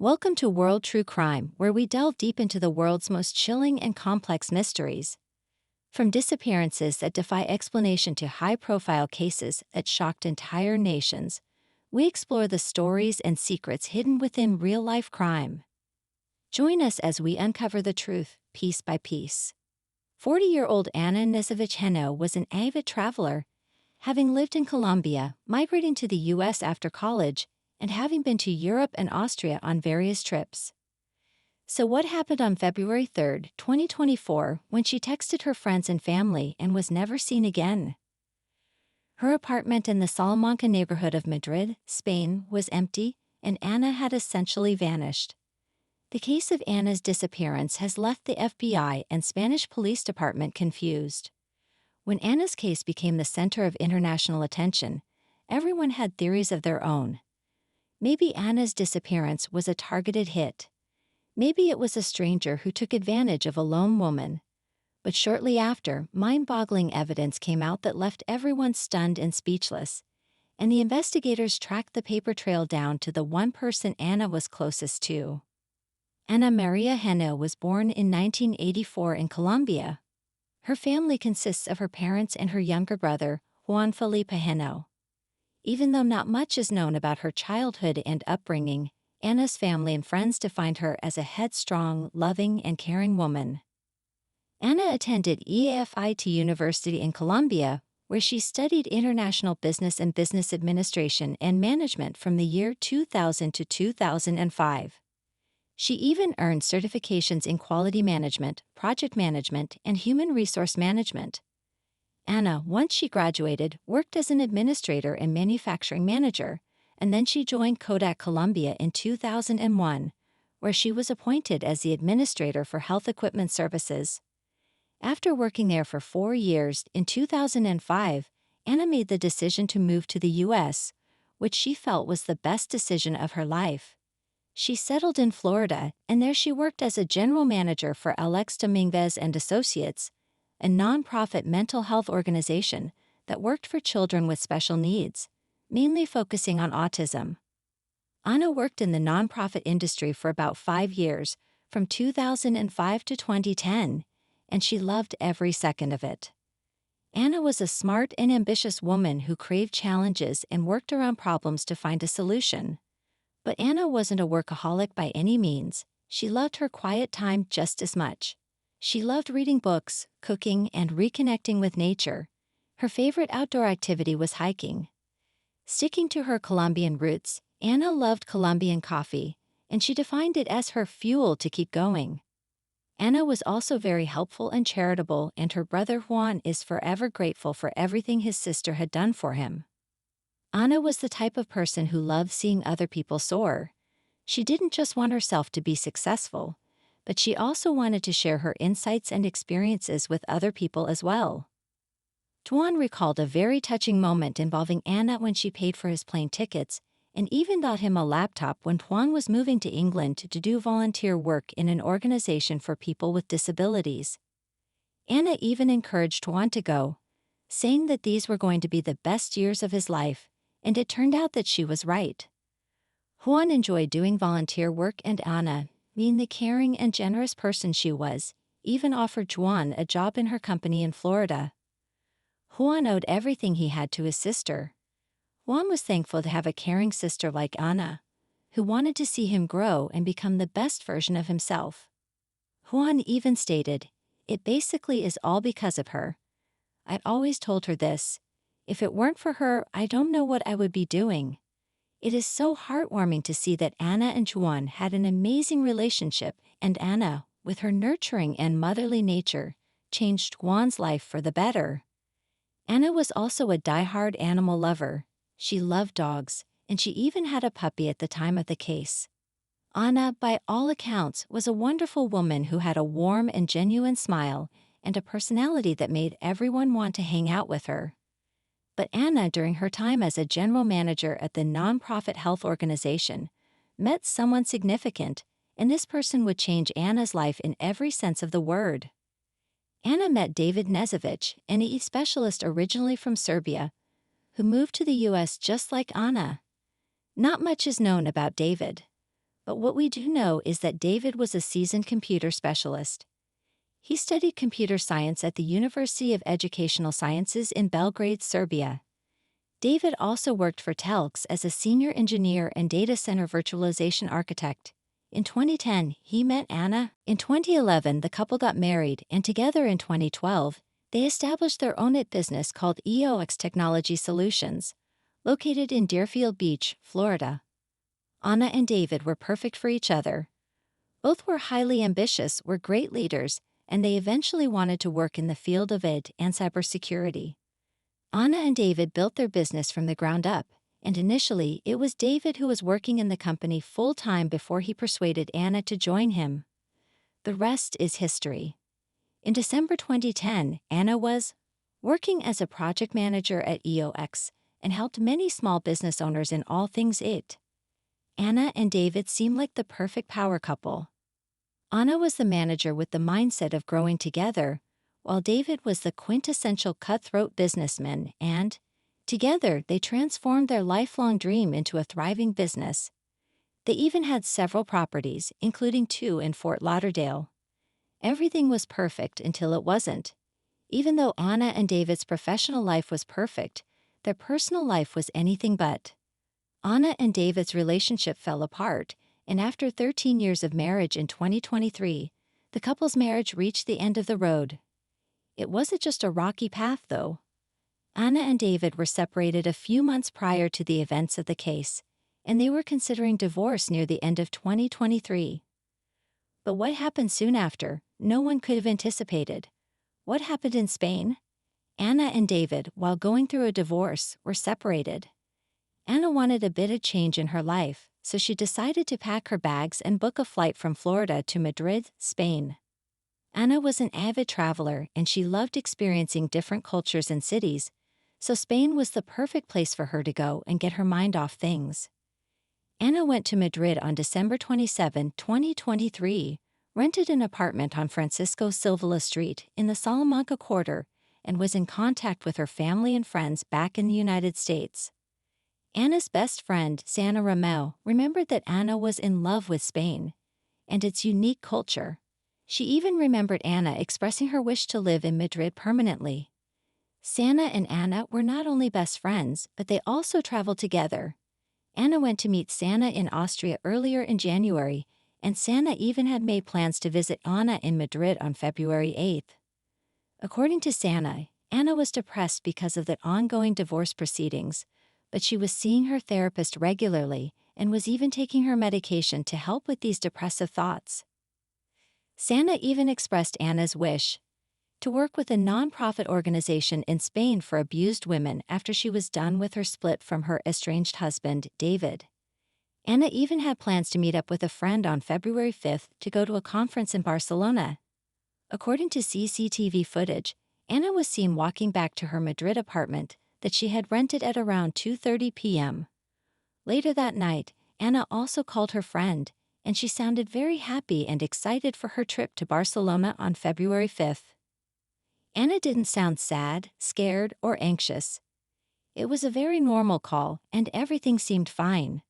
Welcome to World True Crime, where we delve deep into the world's most chilling and complex mysteries. From disappearances that defy explanation to high-profile cases that shocked entire nations, we explore the stories and secrets hidden within real-life crime. Join us as we uncover the truth, piece by piece. 40-year-old Ana Knezevich Henao was an avid traveler, having lived in Colombia, migrating to the U.S. after college, and having been to Europe and Austria on various trips. So what happened on February 3, 2024, when she texted her friends and family and was never seen again? Her apartment in the Salamanca neighborhood of Madrid, Spain, was empty, and Ana had essentially vanished. The case of Ana's disappearance has left the FBI and Spanish police department confused. When Ana's case became the center of international attention, everyone had theories of their own. Maybe Ana's disappearance was a targeted hit. Maybe it was a stranger who took advantage of a lone woman. But shortly after, mind-boggling evidence came out that left everyone stunned and speechless, and the investigators tracked the paper trail down to the one person Ana was closest to. Ana Maria Henao was born in 1984 in Colombia. Her family consists of her parents and her younger brother, Juan Felipe Henao. Even though not much is known about her childhood and upbringing, Ana's family and friends defined her as a headstrong, loving, and caring woman. Ana attended EFIT University in Colombia, where she studied international business and business administration and management from the year 2000 to 2005. She even earned certifications in quality management, project management, and human resource management. Ana, once she graduated, worked as an administrator and manufacturing manager, and then she joined Kodak Colombia in 2001, where she was appointed as the administrator for health equipment services. After working there for 4 years, in 2005, Ana made the decision to move to the U.S., which she felt was the best decision of her life. She settled in Florida, and there she worked as a general manager for Alex Dominguez and Associates, a nonprofit mental health organization that worked for children with special needs, mainly focusing on autism. Ana worked in the nonprofit industry for about 5 years, from 2005 to 2010, and she loved every second of it. Ana was a smart and ambitious woman who craved challenges and worked around problems to find a solution. But Ana wasn't a workaholic by any means. She loved her quiet time just as much. She loved reading books, cooking, and reconnecting with nature. Her favorite outdoor activity was hiking. Sticking to her Colombian roots, Ana loved Colombian coffee, and she defined it as her fuel to keep going. Ana was also very helpful and charitable, and her brother Juan is forever grateful for everything his sister had done for him. Ana was the type of person who loved seeing other people soar. She didn't just want herself to be successful, but she also wanted to share her insights and experiences with other people as well. Juan recalled a very touching moment involving Ana when she paid for his plane tickets and even got him a laptop when Juan was moving to England to do volunteer work in an organization for people with disabilities. Ana even encouraged Juan to go, saying that these were going to be the best years of his life, and it turned out that she was right. Juan enjoyed doing volunteer work, and Ana, being the caring and generous person she was, even offered Juan a job in her company in Florida. Juan owed everything he had to his sister. Juan was thankful to have a caring sister like Ana, who wanted to see him grow and become the best version of himself. Juan even stated, "It basically is all because of her. I'd always told her this. If it weren't for her, I don't know what I would be doing." It is so heartwarming to see that Ana and Juan had an amazing relationship, and Ana, with her nurturing and motherly nature, changed Juan's life for the better. Ana was also a die-hard animal lover. She loved dogs, and she even had a puppy at the time of the case. Ana, by all accounts, was a wonderful woman who had a warm and genuine smile and a personality that made everyone want to hang out with her. But Ana, during her time as a general manager at the nonprofit health organization, met someone significant, and this person would change Ana's life in every sense of the word. Ana met David Knezevich, an EE specialist originally from Serbia, who moved to the U.S. just like Ana. Not much is known about David, But what we do know is that David was a seasoned computer specialist. He studied computer science at the University of Educational Sciences in Belgrade, Serbia. David also worked for Telx as a senior engineer and data center virtualization architect. In 2010, he met Ana. In 2011, the couple got married, and together in 2012, they established their own business called EOX Technology Solutions, located in Deerfield Beach, Florida. Ana and David were perfect for each other. Both were highly ambitious, were great leaders, and they eventually wanted to work in the field of IT and cybersecurity. Ana and David built their business from the ground up, and initially it was David who was working in the company full-time before he persuaded Ana to join him. The rest is history. In December 2010, Ana was working as a project manager at EOX and helped many small business owners in all things IT. Ana and David seemed like the perfect power couple. Ana was the manager with the mindset of growing together, while David was the quintessential cutthroat businessman, and, together, they transformed their lifelong dream into a thriving business. They even had several properties, including 2 in Fort Lauderdale. Everything was perfect until it wasn't. Even though Ana and David's professional life was perfect, their personal life was anything but. Ana and David's relationship fell apart, and after 13 years of marriage in 2023, the couple's marriage reached the end of the road. It wasn't just a rocky path, though. Ana and David were separated a few months prior to the events of the case, and they were considering divorce near the end of 2023. But what happened soon after, no one could have anticipated. What happened in Spain? Ana and David, while going through a divorce, were separated. Ana wanted a bit of change in her life, so she decided to pack her bags and book a flight from Florida to Madrid, Spain. Ana was an avid traveler and she loved experiencing different cultures and cities, so Spain was the perfect place for her to go and get her mind off things. Ana went to Madrid on December 27, 2023, rented an apartment on Francisco Silva Street in the Salamanca quarter, and was in contact with her family and friends back in the United States. Ana's best friend, Sana Ramel, remembered that Ana was in love with Spain and its unique culture. She even remembered Ana expressing her wish to live in Madrid permanently. Sana and Ana were not only best friends, but they also traveled together. Ana went to meet Sana in Austria earlier in January, and Sana even had made plans to visit Ana in Madrid on February 8. According to Sana, Ana was depressed because of the ongoing divorce proceedings, but she was seeing her therapist regularly and was even taking her medication to help with these depressive thoughts. Sana even expressed Ana's wish to work with a nonprofit organization in Spain for abused women after she was done with her split from her estranged husband, David. Ana even had plans to meet up with a friend on February 5 to go to a conference in Barcelona. According to CCTV footage, Ana was seen walking back to her Madrid apartment that she had rented at around 2:30 p.m. Later that night, Ana also called her friend, and she sounded very happy and excited for her trip to Barcelona on February 5. Ana didn't sound sad, scared, or anxious. It was a very normal call, and everything seemed fine.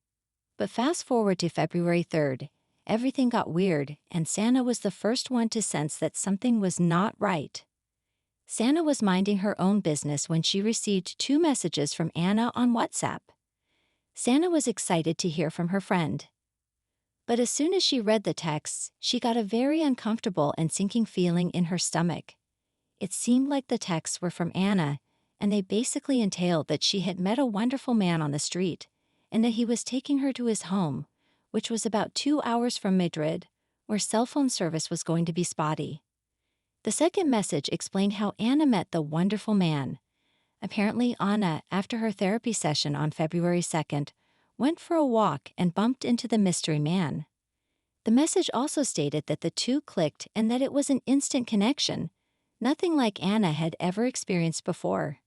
But fast forward to February 3rd, everything got weird, and Sana was the first one to sense that something was not right. Sana was minding her own business when she received 2 messages from Ana on WhatsApp. Sana was excited to hear from her friend. But as soon as she read the texts, she got a very uncomfortable and sinking feeling in her stomach. It seemed like the texts were from Ana, and they basically entailed that she had met a wonderful man on the street, and that he was taking her to his home, which was about 2 hours from Madrid, where cell phone service was going to be spotty. The second message explained how Ana met the wonderful man. Apparently, Ana, after her therapy session on February 2nd, went for a walk and bumped into the mystery man. The message also stated that the two clicked and that it was an instant connection, nothing like Ana had ever experienced before.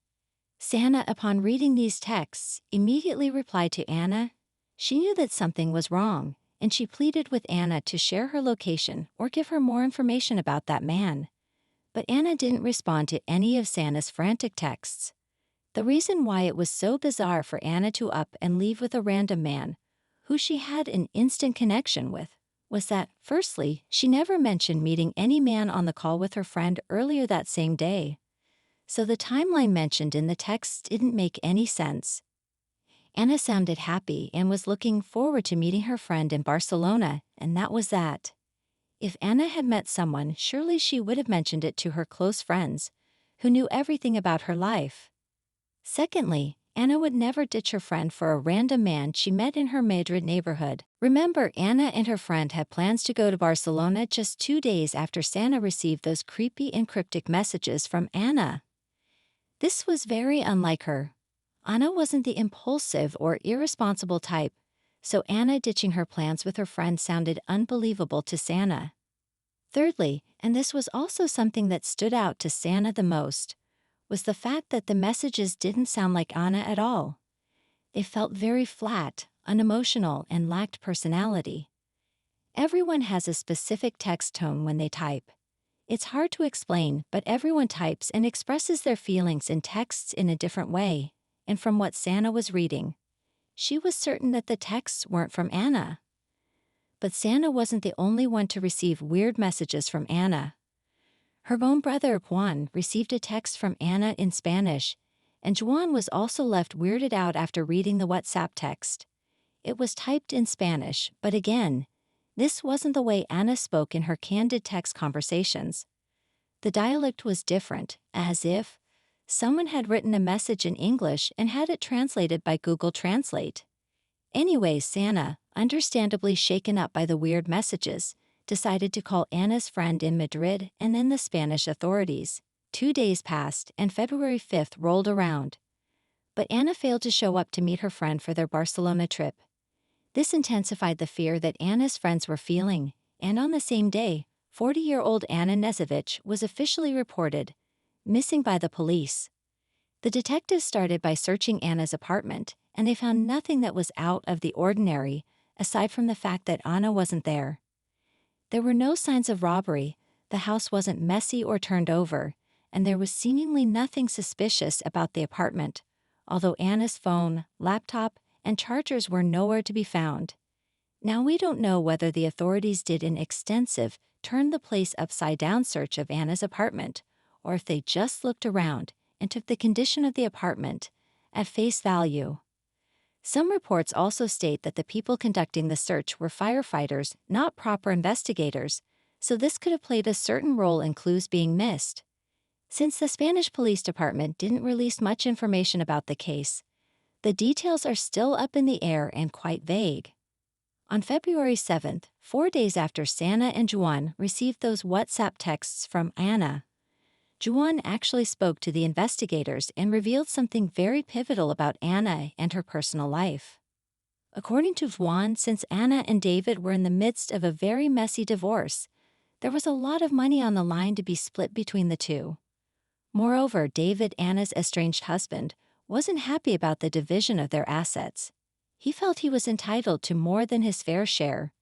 Sana, upon reading these texts, immediately replied to Ana. She knew that something was wrong, and she pleaded with Ana to share her location or give her more information about that man. But Ana didn't respond to any of Sana's frantic texts. The reason why it was so bizarre for Ana to up and leave with a random man who she had an instant connection with, was that, firstly, she never mentioned meeting any man on the call with her friend earlier that same day. So the timeline mentioned in the text didn't make any sense. Ana sounded happy and was looking forward to meeting her friend in Barcelona, and that was that. If Ana had met someone, surely she would have mentioned it to her close friends, who knew everything about her life. Secondly, Ana would never ditch her friend for a random man she met in her Madrid neighborhood. Remember, Ana and her friend had plans to go to Barcelona just 2 days after Sana received those creepy and cryptic messages from Ana. This was very unlike her. Ana wasn't the impulsive or irresponsible type, so Ana ditching her plans with her friend sounded unbelievable to Sana. Thirdly, and this was also something that stood out to Sana the most, was the fact that the messages didn't sound like Ana at all. They felt very flat, unemotional, and lacked personality. Everyone has a specific text tone when they type. It's hard to explain, but everyone types and expresses their feelings in texts in a different way, and from what Sana was reading, she was certain that the texts weren't from Ana. But Sana wasn't the only one to receive weird messages from Ana. Her own brother Juan received a text from Ana in Spanish, and Juan was also left weirded out after reading the WhatsApp text. It was typed in Spanish, but again, this wasn't the way Ana spoke in her candid text conversations. The dialect was different, as if someone had written a message in English and had it translated by Google Translate. Anyways, Sana, understandably shaken up by the weird messages, decided to call Ana's friend in Madrid and then the Spanish authorities. 2 days passed and February 5th rolled around. But Ana failed to show up to meet her friend for their Barcelona trip. This intensified the fear that Ana's friends were feeling, and on the same day, 40-year-old Ana Knezevich was officially reported missing by the police. The detectives started by searching Ana's apartment, and they found nothing that was out of the ordinary, aside from the fact that Ana wasn't there. There were no signs of robbery, the house wasn't messy or turned over, and there was seemingly nothing suspicious about the apartment, although Ana's phone, laptop, and chargers were nowhere to be found. Now we don't know whether the authorities did an extensive, turn-the-place-upside-down search of Ana's apartment, or if they just looked around and took the condition of the apartment at face value. Some reports also state that the people conducting the search were firefighters, not proper investigators, so this could have played a certain role in clues being missed. Since the Spanish Police Department didn't release much information about the case, the details are still up in the air and quite vague. On February 7th, 4 days after Sana and Juan received those WhatsApp texts from Ana, Juan actually spoke to the investigators and revealed something very pivotal about Ana and her personal life. According to Juan, since Ana and David were in the midst of a very messy divorce, there was a lot of money on the line to be split between the two. Moreover, David, Ana's estranged husband, wasn't happy about the division of their assets. He felt he was entitled to more than his fair share.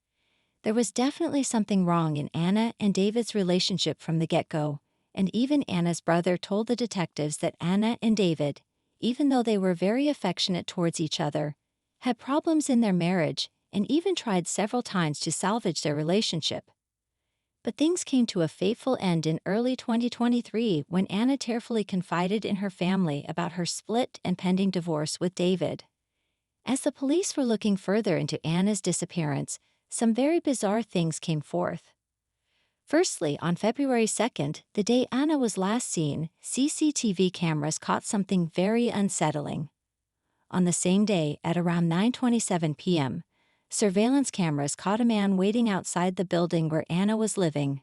There was definitely something wrong in Ana and David's relationship from the get-go, and even Ana's brother told the detectives that Ana and David, even though they were very affectionate towards each other, had problems in their marriage and even tried several times to salvage their relationship. But things came to a fateful end in early 2023 when Ana tearfully confided in her family about her split and pending divorce with David. As the police were looking further into Ana's disappearance, some very bizarre things came forth. Firstly, on February 2nd, the day Ana was last seen, CCTV cameras caught something very unsettling. On the same day, at around 9:27 p.m., surveillance cameras caught a man waiting outside the building where Ana was living.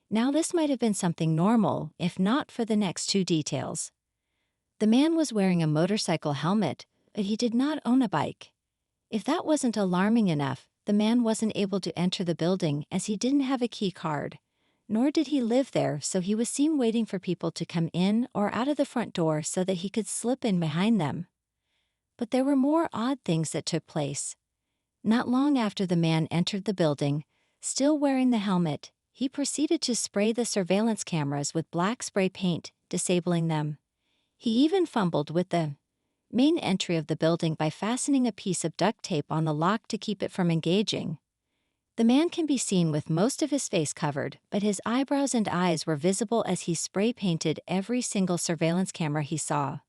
Now this might have been something normal, if not for the next two details. The man was wearing a motorcycle helmet, but he did not own a bike. If that wasn't alarming enough, the man wasn't able to enter the building as he didn't have a key card, nor did he live there, so he was seen waiting for people to come in or out of the front door so that he could slip in behind them. But there were more odd things that took place. Not long after the man entered the building, still wearing the helmet, he proceeded to spray the surveillance cameras with black spray paint, disabling them. He even fumbled with the main entry of the building by fastening a piece of duct tape on the lock to keep it from engaging. The man can be seen with most of his face covered, but his eyebrows and eyes were visible as he spray-painted every single surveillance camera he saw.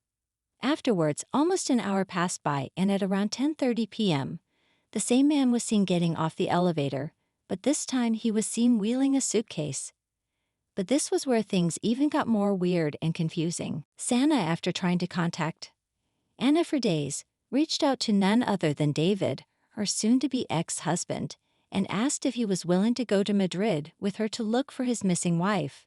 Afterwards, almost an hour passed by, and at around 10:30 p.m., the same man was seen getting off the elevator, but this time he was seen wheeling a suitcase. But this was where things even got more weird and confusing. Sana, after trying to contact Ana for days, reached out to none other than David, her soon-to-be ex-husband, and asked if he was willing to go to Madrid with her to look for his missing wife.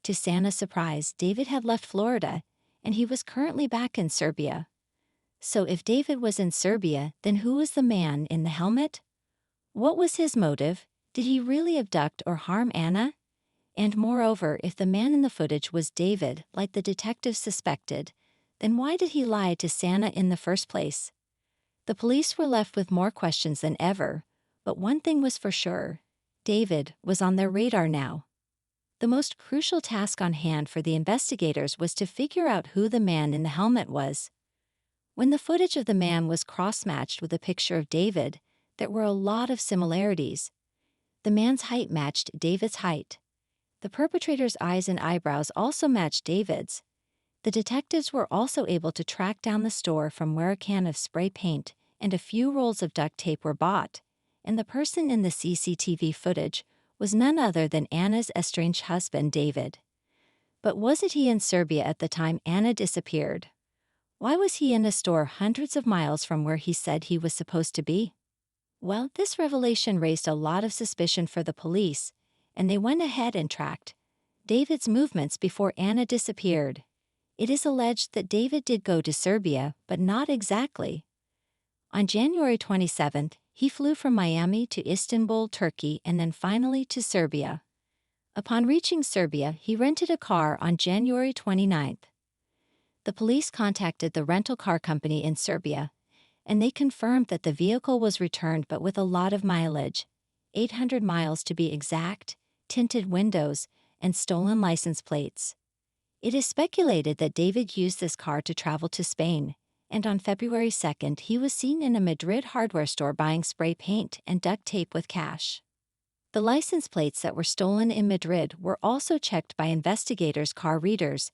To Sana's surprise, David had left Florida, and he was currently back in Serbia. So if David was in Serbia, then who was the man in the helmet? What was his motive? Did he really abduct or harm Ana? And moreover, if the man in the footage was David, like the detectives suspected, then why did he lie to Sana in the first place? The police were left with more questions than ever, but one thing was for sure: David was on their radar now. The most crucial task on hand for the investigators was to figure out who the man in the helmet was. When the footage of the man was cross-matched with a picture of David, there were a lot of similarities. The man's height matched David's height. The perpetrator's eyes and eyebrows also matched David's. The detectives were also able to track down the store from where a can of spray paint and a few rolls of duct tape were bought, and the person in the CCTV footage was none other than Ana's estranged husband, David. But wasn't he in Serbia at the time Ana disappeared? Why was he in a store hundreds of miles from where he said he was supposed to be? Well, this revelation raised a lot of suspicion for the police, and they went ahead and tracked David's movements before Ana disappeared. It is alleged that David did go to Serbia, but not exactly. On January 27th, he flew from Miami to Istanbul, Turkey, and then finally to Serbia. Upon reaching Serbia, he rented a car on January 29th. The police contacted the rental car company in Serbia, and they confirmed that the vehicle was returned but with a lot of mileage, 800 miles to be exact, tinted windows, and stolen license plates. It is speculated that David used this car to travel to Spain, and on February 2nd he was seen in a Madrid hardware store buying spray paint and duct tape with cash. The license plates that were stolen in Madrid were also checked by investigators' car readers,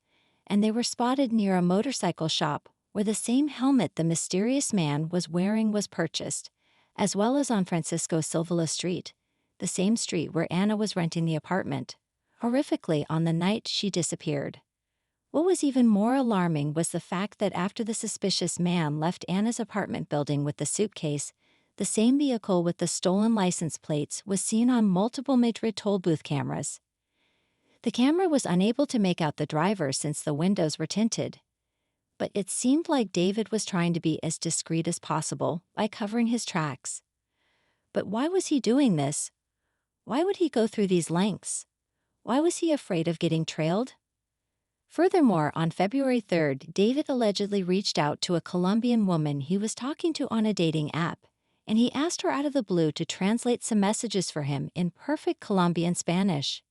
and they were spotted near a motorcycle shop where the same helmet the mysterious man was wearing was purchased, as well as on Francisco Silvela Street, the same street where Ana was renting the apartment, horrifically on the night she disappeared. What was even more alarming was the fact that after the suspicious man left Ana's apartment building with the suitcase, the same vehicle with the stolen license plates was seen on multiple Madrid toll booth cameras. The camera was unable to make out the driver since the windows were tinted, but it seemed like David was trying to be as discreet as possible by covering his tracks. But why was he doing this? Why would he go through these lengths? Why was he afraid of getting trailed? Furthermore, on February 3rd, David allegedly reached out to a Colombian woman he was talking to on a dating app, and he asked her out of the blue to translate some messages for him in perfect Colombian Spanish.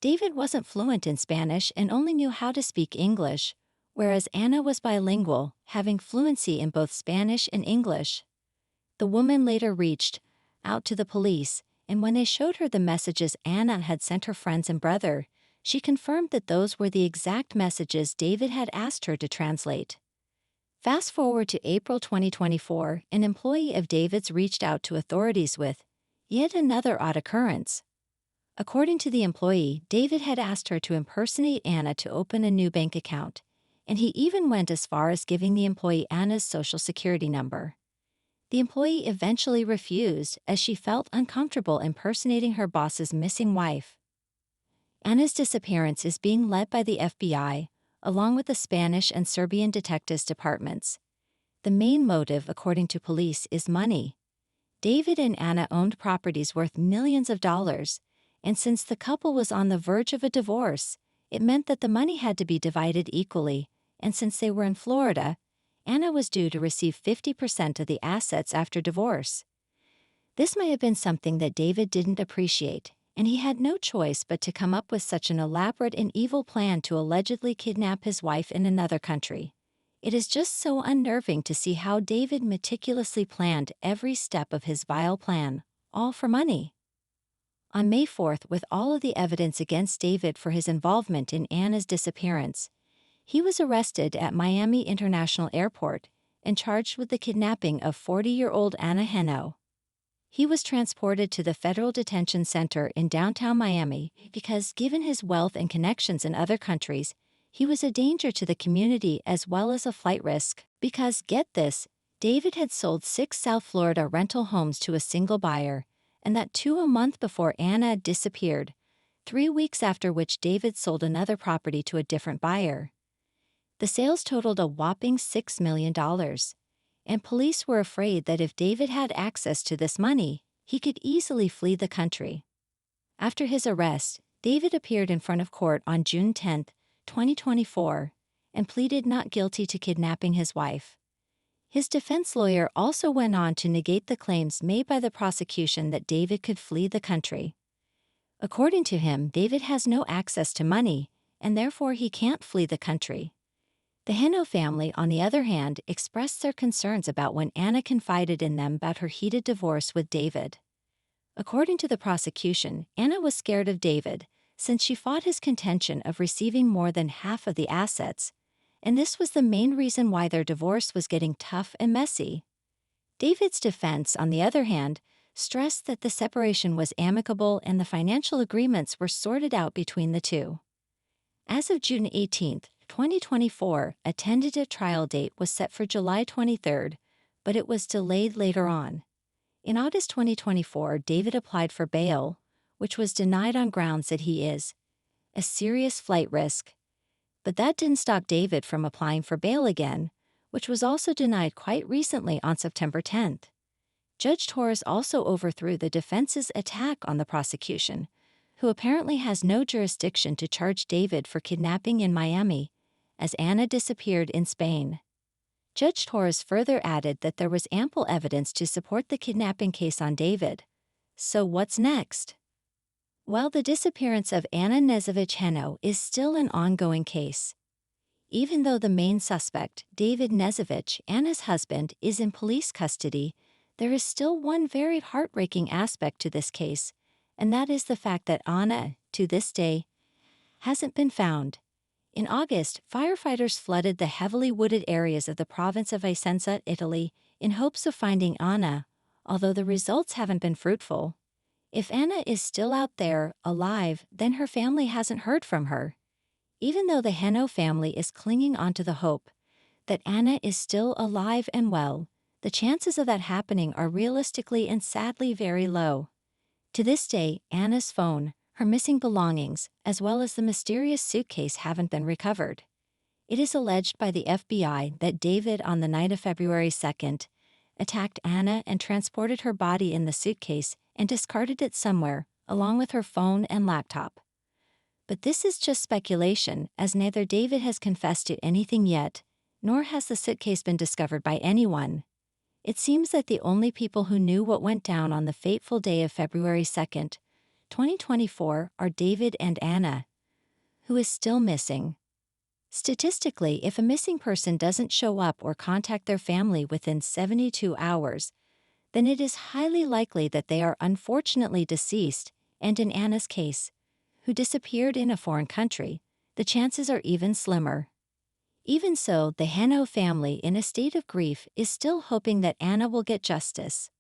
David wasn't fluent in Spanish and only knew how to speak English, whereas Ana was bilingual, having fluency in both Spanish and English. The woman later reached out to the police, and when they showed her the messages Ana had sent her friends and brother, she confirmed that those were the exact messages David had asked her to translate. Fast forward to April 2024, an employee of David's reached out to authorities with yet another odd occurrence. According to the employee, David had asked her to impersonate Ana to open a new bank account, and he even went as far as giving the employee Ana's social security number. The employee eventually refused as she felt uncomfortable impersonating her boss's missing wife. Ana's disappearance is being led by the FBI, along with the Spanish and Serbian detectives departments. The main motive, according to police, is money. David and Ana owned properties worth millions of dollars, and since the couple was on the verge of a divorce, it meant that the money had to be divided equally, and since they were in Florida, Ana was due to receive 50% of the assets after divorce. This may have been something that David didn't appreciate, and he had no choice but to come up with such an elaborate and evil plan to allegedly kidnap his wife in another country. It is just so unnerving to see how David meticulously planned every step of his vile plan, all for money. On May 4th, with all of the evidence against David for his involvement in Ana's disappearance, he was arrested at Miami International Airport and charged with the kidnapping of 40-year-old Ana Henao. He was transported to the Federal Detention Center in downtown Miami because, given his wealth and connections in other countries, he was a danger to the community as well as a flight risk because, get this, David had sold 6 South Florida rental homes to a single buyer, and that too a month before Ana disappeared, 3 weeks after which David sold another property to a different buyer. The sales totaled a whopping $6 million, and police were afraid that if David had access to this money, he could easily flee the country. After his arrest, David appeared in front of court on June 10, 2024, and pleaded not guilty to kidnapping his wife. His defense lawyer also went on to negate the claims made by the prosecution that David could flee the country. According to him, David has no access to money, and therefore he can't flee the country. The Henao family, on the other hand, expressed their concerns about when Ana confided in them about her heated divorce with David. According to the prosecution, Ana was scared of David, since she fought his contention of receiving more than half of the assets, and this was the main reason why their divorce was getting tough and messy. David's defense, on the other hand, stressed that the separation was amicable and the financial agreements were sorted out between the two. As of June 18, 2024, a tentative trial date was set for July 23, but it was delayed later on. In August 2024, David applied for bail, which was denied on grounds that he is a serious flight risk. But that didn't stop David from applying for bail again, which was also denied quite recently on September 10. Judge Torres also overthrew the defense's attack on the prosecution, who apparently has no jurisdiction to charge David for kidnapping in Miami, as Ana disappeared in Spain. Judge Torres further added that there was ample evidence to support the kidnapping case on David. So what's next? Well, the disappearance of Ana Knezevich Henao is still an ongoing case. Even though the main suspect, David Knezevich, Ana's husband, is in police custody, there is still one very heartbreaking aspect to this case, and that is the fact that Ana, to this day, hasn't been found. In August, firefighters flooded the heavily wooded areas of the province of Vicenza, Italy, in hopes of finding Ana, although the results haven't been fruitful. If Ana is still out there, alive, then her family hasn't heard from her. Even though the Henao family is clinging onto the hope that Ana is still alive and well, the chances of that happening are realistically and sadly very low. To this day, Ana's phone, her missing belongings, as well as the mysterious suitcase haven't been recovered. It is alleged by the FBI that David, on the night of February 2nd, attacked Ana and transported her body in the suitcase and discarded it somewhere, along with her phone and laptop. But this is just speculation, as neither David has confessed to anything yet, nor has the suitcase been discovered by anyone. It seems that the only people who knew what went down on the fateful day of February 2nd, 2024, are David and Ana, who is still missing. Statistically, if a missing person doesn't show up or contact their family within 72 hours, then it is highly likely that they are unfortunately deceased, and in Ana's case, who disappeared in a foreign country, the chances are even slimmer. Even so, the Henao family, in a state of grief, is still hoping that Ana will get justice.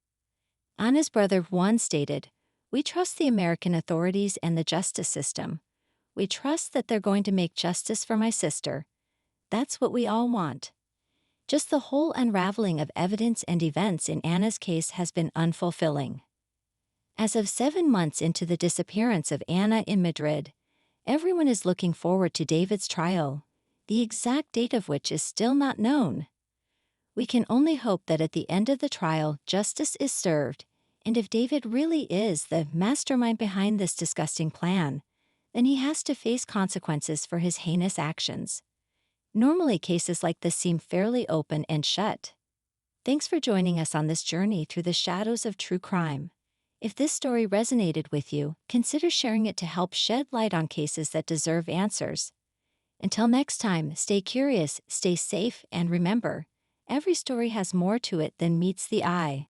Ana's brother Juan stated, "We trust the American authorities and the justice system. We trust that they're going to make justice for my sister. That's what we all want." Just the whole unraveling of evidence and events in Ana's case has been unfulfilling. As of 7 months into the disappearance of Ana in Madrid, everyone is looking forward to David's trial, the exact date of which is still not known. We can only hope that at the end of the trial, justice is served, and if David really is the mastermind behind this disgusting plan, then he has to face consequences for his heinous actions. Normally, cases like this seem fairly open and shut. Thanks for joining us on this journey through the shadows of true crime. If this story resonated with you, consider sharing it to help shed light on cases that deserve answers. Until next time, stay curious, stay safe, and remember, every story has more to it than meets the eye.